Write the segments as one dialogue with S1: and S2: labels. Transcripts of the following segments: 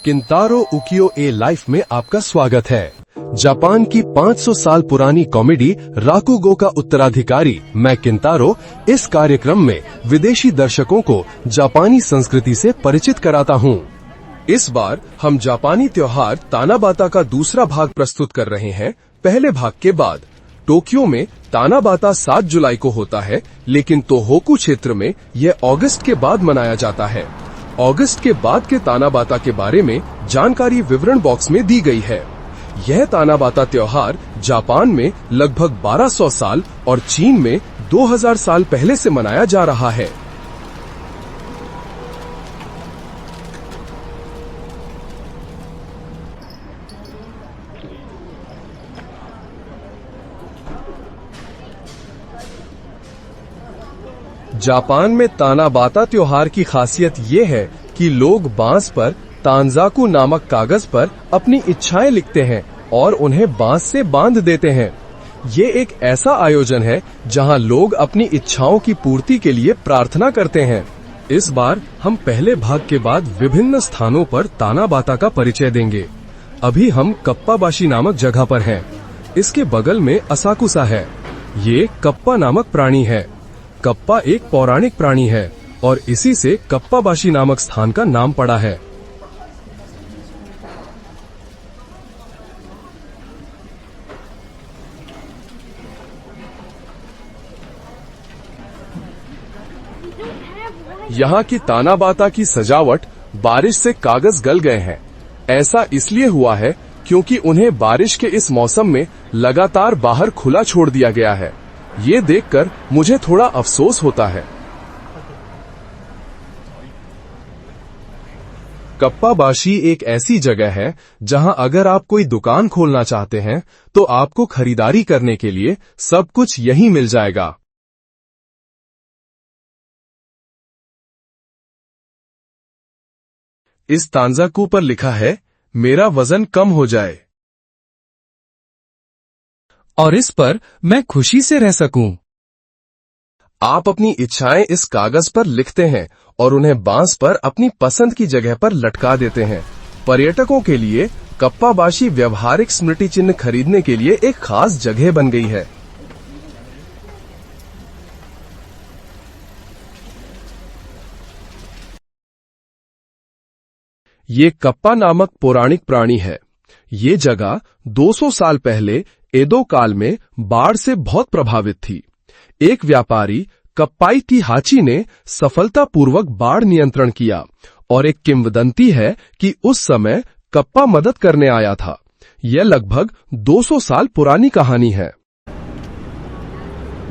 S1: किंतारो उकियो ए life में आपका स्वागत है। जापान की 500 साल पुरानी कॉमेडी राकुगो का उत्तराधिकारी मैं किंतारो इस कार्यक्रम में विदेशी दर्शकों को जापानी संस्कृति से परिचित कराता हूँ। इस बार हम जापानी त्योहार तानाबाता का दूसरा भाग प्रस्तुत कर रहे हैं। पहले भाग के बाद टोक्यो में तानाबाता 7 जुलाई को होता है, लेकिन तोहोकू क्षेत्र में यह अगस्त के बाद मनाया जाता है। अगस्त के बाद के तानाबाता के बारे में जानकारी विवरण बॉक्स में दी गई है। यह तानाबाता त्योहार जापान में लगभग 1200 साल और चीन में 2000 साल पहले से मनाया जा रहा है। जापान में तानाबाता त्योहार की खासियत ये है कि लोग बांस पर तांजाकू नामक कागज पर अपनी इच्छाएं लिखते हैं और उन्हें बांस से बांध देते हैं। ये एक ऐसा आयोजन है जहां लोग अपनी इच्छाओं की पूर्ति के लिए प्रार्थना करते हैं। इस बार हम पहले भाग के बाद विभिन्न स्थानों पर तानाबाता का परिचय देंगे। अभी हम कप्पाबाशी नामक जगह पर हैं। इसके बगल में असाकुसा है। ये कप्पा नामक प्राणी है। कप्पा एक पौराणिक प्राणी है और इसी से कप्पाबाशी नामक स्थान का नाम पड़ा है। यहाँ की तानाबाता की सजावट बारिश से कागज गल गए हैं। ऐसा इसलिए हुआ है क्योंकि उन्हें बारिश के इस मौसम में लगातार बाहर खुला छोड़ दिया गया है। ये देखकर मुझे थोड़ा अफसोस होता है। कप्पाबाशी एक ऐसी जगह है जहां अगर आप कोई दुकान खोलना चाहते हैं तो आपको खरीदारी करने के लिए सब कुछ यहीं मिल जाएगा। इस तांजाकू पर लिखा है, मेरा वजन कम हो जाए
S2: और इस पर मैं खुशी से रह सकूं।
S1: आप अपनी इच्छाएं इस कागज पर लिखते हैं और उन्हें बांस पर अपनी पसंद की जगह पर लटका देते हैं। पर्यटकों के लिए कप्पाबाशी व्यवहारिक स्मृति चिन्ह खरीदने के लिए एक खास जगह बन गई है। ये कप्पा नामक पौराणिक प्राणी है। ये जगह 200 साल पहले एदो काल में बाढ़ से बहुत प्रभावित थी। एक व्यापारी कप्पाइटी हाची ने सफलतापूर्वक बाढ़ नियंत्रण किया और एक किंवदंती है कि उस समय कप्पा मदद करने आया था। यह लगभग 200 साल पुरानी कहानी है।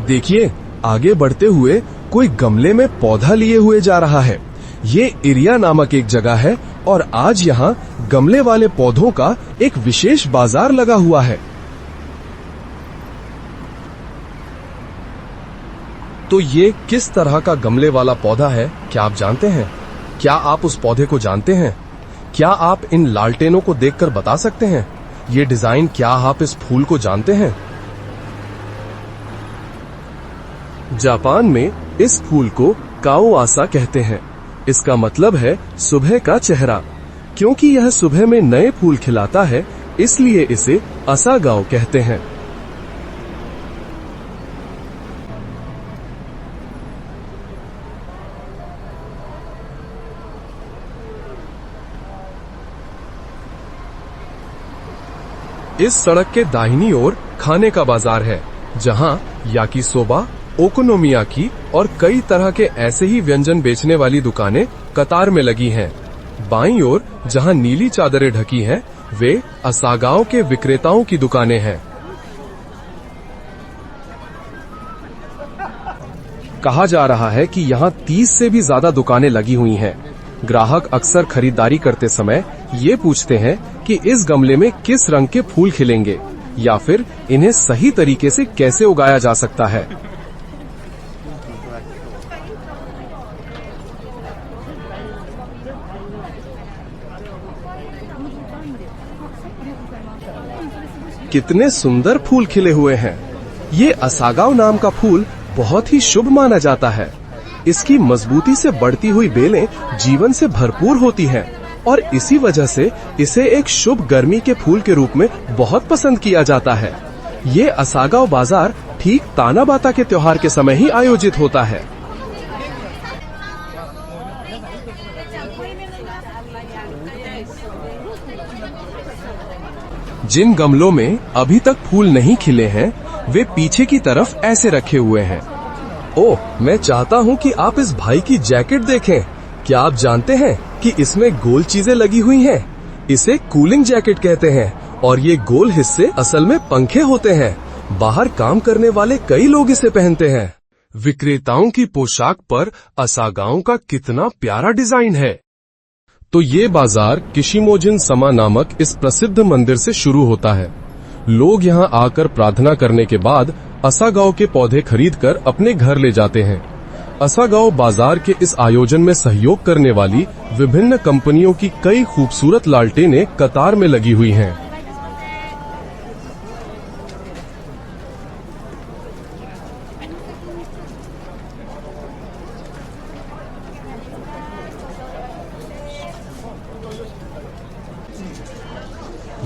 S1: देखिए, आगे बढ़ते हुए कोई गमले में पौधा लिए हुए जा रहा है। ये इरिया नामक एक जगह है और आज यहाँ गमले वाले पौधों का एक विशेष बाजार लगा हुआ है। तो ये किस तरह का गमले वाला पौधा है, क्या आप जानते हैं? क्या आप उस पौधे को जानते हैं? क्या आप इन लालटेनों को देखकर बता सकते हैं? ये डिजाइन, क्या आप इस फूल को जानते हैं? जापान में इस फूल को काओआसा कहते हैं। इसका मतलब है सुबह का चेहरा। क्योंकि यह सुबह में नए फूल खिलाता है, इसलिए इसे असागाओ कहते हैं। इस सड़क के दाहिनी ओर खाने का बाजार है, जहां याकीसोबा, ओकोनोमियाकी और कई तरह के ऐसे ही व्यंजन बेचने वाली दुकानें कतार में लगी हैं। बाईं ओर जहां नीली चादरें ढकी हैं, वे असागाओ के विक्रेताओं की दुकानें हैं। कहा जा रहा है कि यहाँ 30 से भी ज्यादा दुकानें लगी हुई हैं। ग्राहक अक्सर खरीदारी करते समय ये पूछते हैं कि इस गमले में किस रंग के फूल खिलेंगे या फिर इन्हें सही तरीके से कैसे उगाया जा सकता है। कितने सुंदर फूल खिले हुए हैं। ये असागाओ नाम का फूल बहुत ही शुभ माना जाता है। इसकी मजबूती से बढ़ती हुई बेलें जीवन से भरपूर होती हैं और इसी वजह से इसे एक शुभ गर्मी के फूल के रूप में बहुत पसंद किया जाता है। ये असागाओ बाजार ठीक तानाबाता के त्योहार के समय ही आयोजित होता है। जिन गमलों में अभी तक फूल नहीं खिले हैं, वे पीछे की तरफ ऐसे रखे हुए हैं। ओह, मैं चाहता हूँ कि आप इस भाई की जैकेट देखें। क्या आप जानते हैं कि इसमें गोल चीजें लगी हुई हैं? इसे कूलिंग जैकेट कहते हैं और ये गोल हिस्से असल में पंखे होते हैं। बाहर काम करने वाले कई लोग इसे पहनते हैं। विक्रेताओं की पोशाक पर असागाओ का कितना प्यारा डिजाइन है। तो ये बाजार किशिमोजिन समा नामक इस प्रसिद्ध मंदिर से शुरू होता है। लोग यहाँ आकर प्रार्थना करने के बाद असागाओ के पौधे खरीदकर अपने घर ले जाते हैं। असागाओ बाजार के इस आयोजन में सहयोग करने वाली विभिन्न कंपनियों की कई खूबसूरत लालटेनें कतार में लगी हुई हैं।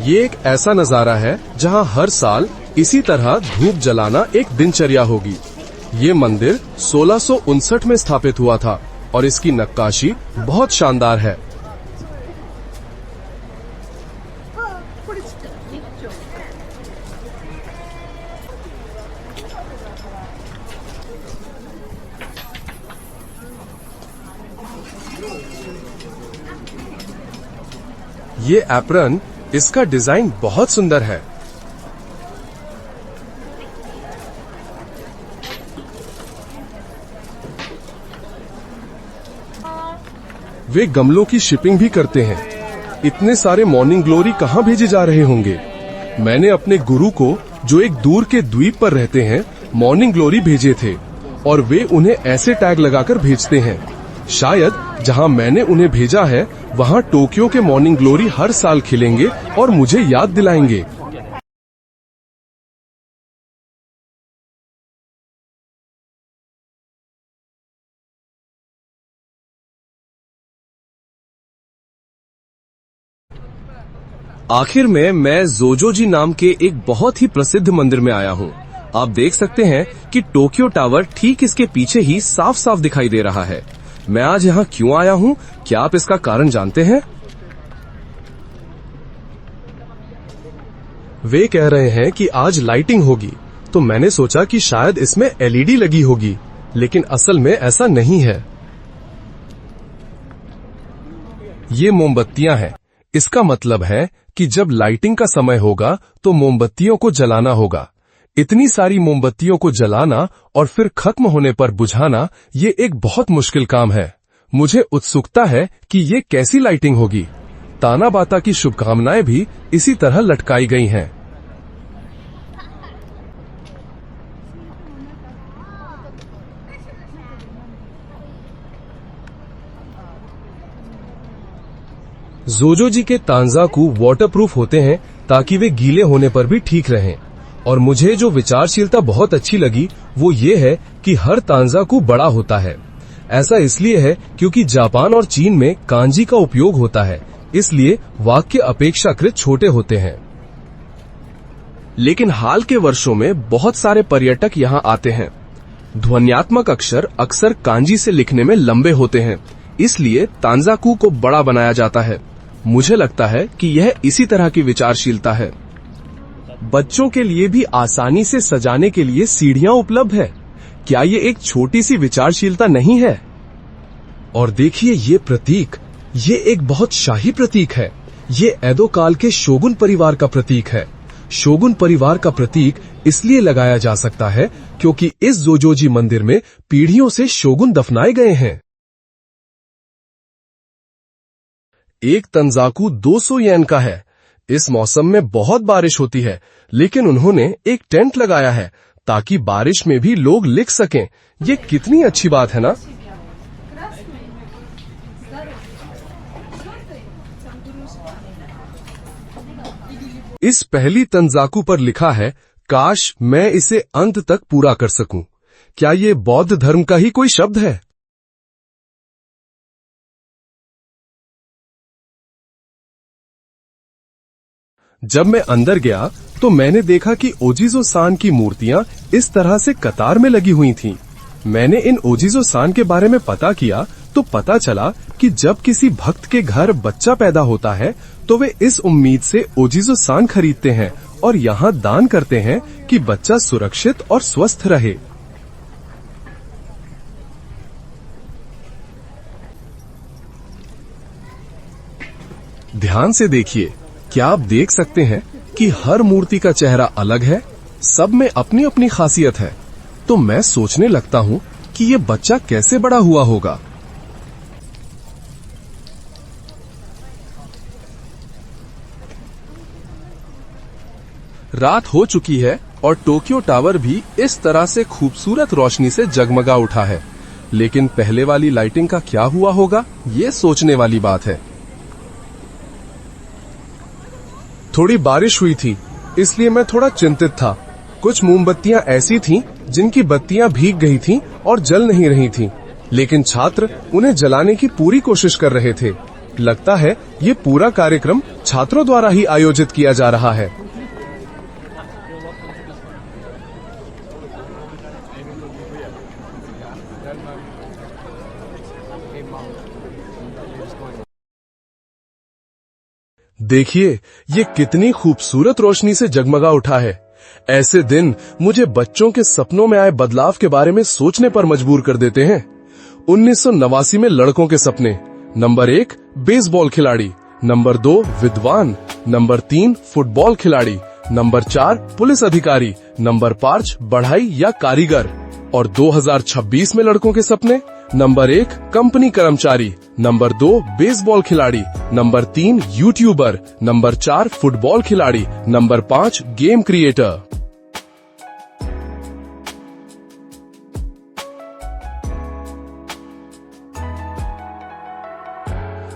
S1: ये एक ऐसा नजारा है जहां हर साल इसी तरह धूप जलाना एक दिनचर्या होगी। ये मंदिर 1659 में स्थापित हुआ था और इसकी नक्काशी बहुत शानदार है। ये एप्रन, इसका डिजाइन बहुत सुंदर है। वे गमलों की शिपिंग भी करते हैं। इतने सारे मॉर्निंग ग्लोरी कहाँ भेजे जा रहे होंगे? मैंने अपने गुरु को, जो एक दूर के द्वीप पर रहते हैं, मॉर्निंग ग्लोरी भेजे थे और वे उन्हें ऐसे टैग लगाकर भेजते हैं। शायद जहां मैंने उन्हें भेजा है वहां टोक्यो के मॉर्निंग ग्लोरी हर साल खिलेंगे और मुझे याद दिलाएंगे। आखिर में मैं जोजोजी नाम के एक बहुत ही प्रसिद्ध मंदिर में आया हूँ। आप देख सकते हैं कि टोक्यो टावर ठीक इसके पीछे ही साफ साफ दिखाई दे रहा है। मैं आज यहाँ क्यों आया हूँ, क्या आप इसका कारण जानते हैं? वे कह रहे हैं कि आज लाइटिंग होगी, तो मैंने सोचा कि शायद इसमें एलईडी लगी होगी, लेकिन असल में ऐसा नहीं है। ये मोमबत्तियां हैं। इसका मतलब है कि जब लाइटिंग का समय होगा तो मोमबत्तियों को जलाना होगा। इतनी सारी मोमबत्तियों को जलाना और फिर खत्म होने पर बुझाना, ये एक बहुत मुश्किल काम है। मुझे उत्सुकता है कि ये कैसी लाइटिंग होगी। तानाबाता की शुभकामनाएं भी इसी तरह लटकाई गई हैं। जोजोजी के तांजाकू वाटरप्रूफ होते हैं ताकि वे गीले होने पर भी ठीक रहें। और मुझे जो विचारशीलता बहुत अच्छी लगी वो ये है कि हर तांजाकू बड़ा होता है। ऐसा इसलिए है क्योंकि जापान और चीन में कांजी का उपयोग होता है, इसलिए वाक्य अपेक्षाकृत छोटे होते हैं। लेकिन हाल के वर्षों में बहुत सारे पर्यटक यहाँ आते हैं। ध्वन्यात्मक अक्षर अक्सर कांजी से लिखने में लंबे होते हैं, इसलिए तांजाकू को बड़ा बनाया जाता है। मुझे लगता है कि यह इसी तरह की विचारशीलता है। बच्चों के लिए भी आसानी से सजाने के लिए सीढ़ियां उपलब्ध है। क्या ये एक छोटी सी विचारशीलता नहीं है? और देखिए ये प्रतीक, ये एक बहुत शाही प्रतीक है। ये एदो काल के शोगुन परिवार का प्रतीक है। शोगुन परिवार का प्रतीक इसलिए लगाया जा सकता है क्योंकि इस जोजोजी मंदिर में पीढ़ियों से शोगुन दफनाए गए हैं। एक तंजाकू 200 येन का है। इस मौसम में बहुत बारिश होती है, लेकिन उन्होंने एक टेंट लगाया है ताकि बारिश में भी लोग लिख सकें। ये कितनी अच्छी बात है ना? इस पहली तंजाकू पर लिखा है, काश मैं इसे अंत तक पूरा कर सकूं। क्या ये बौद्ध धर्म का ही कोई शब्द है? जब मैं अंदर गया तो मैंने देखा कि ओजिजो सान की मूर्तियां इस तरह से कतार में लगी हुई थीं। मैंने इन ओजिजो सान के बारे में पता किया तो पता चला कि जब किसी भक्त के घर बच्चा पैदा होता है तो वे इस उम्मीद से ओजिजो सान खरीदते हैं और यहाँ दान करते हैं कि बच्चा सुरक्षित और स्वस्थ रहे। ध्यान से देखिए, क्या आप देख सकते हैं कि हर मूर्ति का चेहरा अलग है, सब में अपनी अपनी खासियत है। तो मैं सोचने लगता हूँ कि ये बच्चा कैसे बड़ा हुआ होगा। रात हो चुकी है और टोक्यो टावर भी इस तरह से खूबसूरत रोशनी से जगमगा उठा है, लेकिन पहले वाली लाइटिंग का क्या हुआ होगा, ये सोचने वाली बात है। थोड़ी बारिश हुई थी, इसलिए मैं थोड़ा चिंतित था। कुछ मोमबत्तियां ऐसी थीं जिनकी बत्तियां भीग गई थीं और जल नहीं रही थीं, लेकिन छात्र उन्हें जलाने की पूरी कोशिश कर रहे थे। लगता है ये पूरा कार्यक्रम छात्रों द्वारा ही आयोजित किया जा रहा है। देखिए, ये कितनी खूबसूरत रोशनी से जगमगा उठा है। ऐसे दिन मुझे बच्चों के सपनों में आए बदलाव के बारे में सोचने पर मजबूर कर देते हैं। 1989 में लड़कों के सपने। नंबर 1 बेसबॉल खिलाड़ी, नंबर 2 विद्वान, नंबर 3 फुटबॉल खिलाड़ी, नंबर 4 पुलिस अधिकारी, नंबर 5 बढ़ई या कारीगर। और 2026 में लड़कों के सपने। नंबर 1 कंपनी कर्मचारी, नंबर 2 बेसबॉल खिलाड़ी, नंबर 3 यूट्यूबर, नंबर 4 फुटबॉल खिलाड़ी, नंबर 5 गेम क्रिएटर।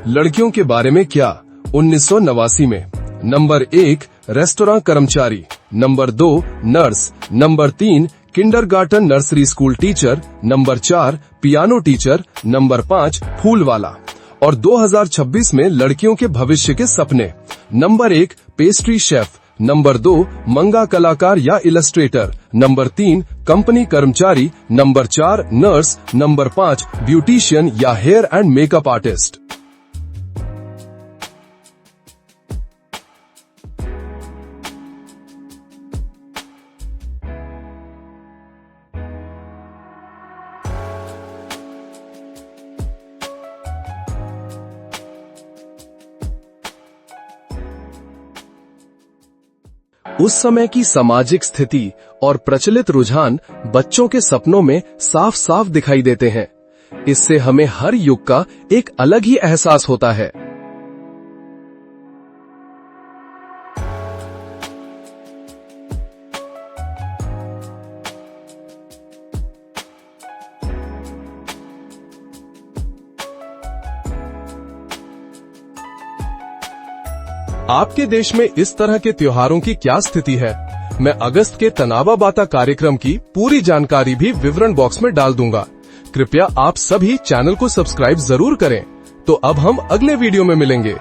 S1: लड़कियों के बारे में क्या? 1989 में नंबर 1 रेस्टोरेंट कर्मचारी, number 2 nurse, number 3 kindergarten nursery school teacher, number 4 piano teacher, number 5 फूल वाला। और 2026 में लड़कियों के भविष्य के सपने। नंबर 1 पेस्ट्री शेफ, नंबर 2 मंगा कलाकार या इलस्ट्रेटर, नंबर 3 कंपनी कर्मचारी, नंबर 4 नर्स, नंबर 5 ब्यूटिशियन या हेयर एंड मेकअप आर्टिस्ट। उस समय की सामाजिक स्थिति और प्रचलित रुझान बच्चों के सपनों में साफ साफ दिखाई देते हैं। इससे हमें हर युग का एक अलग ही एहसास होता है। आपके देश में इस तरह के त्योहारों की क्या स्थिति है? मैं अगस्त के तनावा बाता कार्यक्रम की पूरी जानकारी भी विवरण बॉक्स में डाल दूंगा। कृपया आप सभी चैनल को सब्सक्राइब जरूर करें। तो अब हम अगले वीडियो में मिलेंगे।